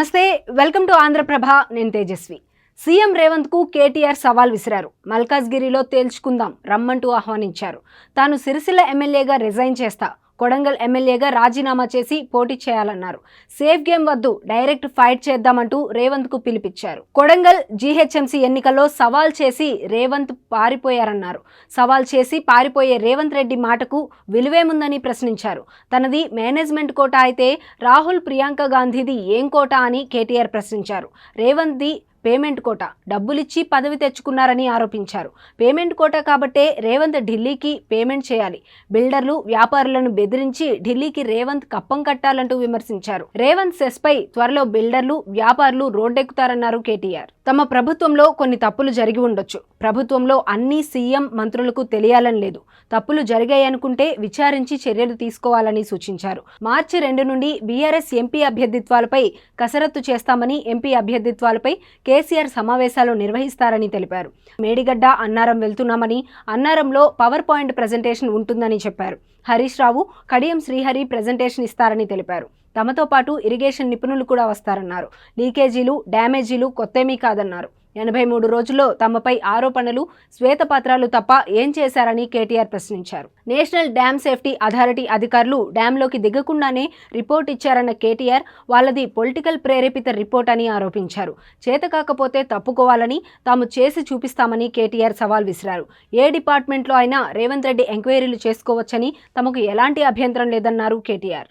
నమస్తే, welcome to Andhraprabha. నేను Tejaswi. CM Revanth కు కేటీఆర్ సవాల్ విసిరారు. మల్కాజ్గిరిలో తేల్చుకుందాం రమ్మంటూ ఆహ్వానించారు. తాను సిరిసిల్ల ఎమ్మెల్యేగా రిజైన్ చేస్తా, కొడంగల్ ఎమ్మెల్యేగా రాజీనామా చేసి పోటీ చేయాలన్నారు. సేఫ్ గేమ్ వద్దు, డైరెక్ట్ ఫైట్ చేద్దామంటూ రేవంత్ కు పిలిపించారు. కొడంగల్ జీహెచ్ఎంసీ ఎన్నికల్లో సవాల్ చేసి రేవంత్ పారిపోయారన్నారు. సవాల్ చేసి పారిపోయే రేవంత్ రెడ్డి మాటకు విలువేముందని ప్రశ్నించారు. తనది మేనేజ్మెంట్ కోట అయితే రాహుల్ ప్రియాంక గాంధీది ఏం కోట అని కేటీఆర్ ప్రశ్నించారు. రేవంత్ది పేమెంట్ కోట, డబ్బులిచ్చి పదవి తెచ్చుకున్నారని ఆరోపించారు. పేమెంట్ కోట కాబట్టే రేవంత్ ఢిల్లీకి పేమెంట్ చేయాలి. బిల్డర్లు, వ్యాపారులను బెదిరించి ఢిల్లీకి రేవంత్ కప్పం కట్టాలంటూ విమర్శించారు. రేవంత్ సెస్పై త్వరలో బిల్డర్లు, వ్యాపారులు రోడ్డెక్కుతారన్నారు కేటీఆర్. తమ ప్రభుత్వంలో కొన్ని తప్పులు జరిగి ఉండొచ్చు. ప్రభుత్వంలో అన్ని సీఎం మంత్రులకు తెలియాలని లేదు. తప్పులు జరిగాయనుకుంటే విచారించి చర్యలు తీసుకోవాలని సూచించారు. మార్చి 2 నుండి బీఆర్ఎస్ ఎంపీ అభ్యర్థిత్వాలపై కసరత్తు చేస్తామని, ఎంపీ అభ్యర్థిత్వాలపై కేసీఆర్ సమావేశాలు నిర్వహిస్తారని తెలిపారు. మేడిగడ్డ, అన్నారం వెళ్తున్నామని, అన్నారంలో పవర్ పాయింట్ ప్రెజెంటేషన్ ఉంటుందని చెప్పారు. హరీష్ రావు, కడియం శ్రీహరి ప్రెజెంటేషన్ ఇస్తారని తెలిపారు. తమతో పాటు ఇరిగేషన్ నిపుణులు కూడా వస్తారన్నారు. లీకేజీలు, డ్యామేజీలు కొత్తేమీ కాదన్నారు. 83 రోజుల్లో తమపై ఆరోపణలు, శ్వేతపత్రాలు తప్ప ఏం చేశారని కేటీఆర్ ప్రశ్నించారు. నేషనల్ డ్యామ్ సేఫ్టీ అథారిటీ అధికారులు డ్యాంలోకి దిగకుండానే రిపోర్ట్ ఇచ్చారన్న కేటీఆర్, వాళ్ళది పొలిటికల్ ప్రేరేపిత రిపోర్ట్ అని ఆరోపించారు. చేత కాకపోతే తప్పుకోవాలని, తాము చేసి చూపిస్తామని కేటీఆర్ సవాల్ విసిరారు. ఏ డిపార్ట్మెంట్లో అయినా రేవంత్ రెడ్డి ఎంక్వైరీలు చేసుకోవచ్చని, తమకు ఎలాంటి అభ్యంతరం లేదన్నారు కేటీఆర్.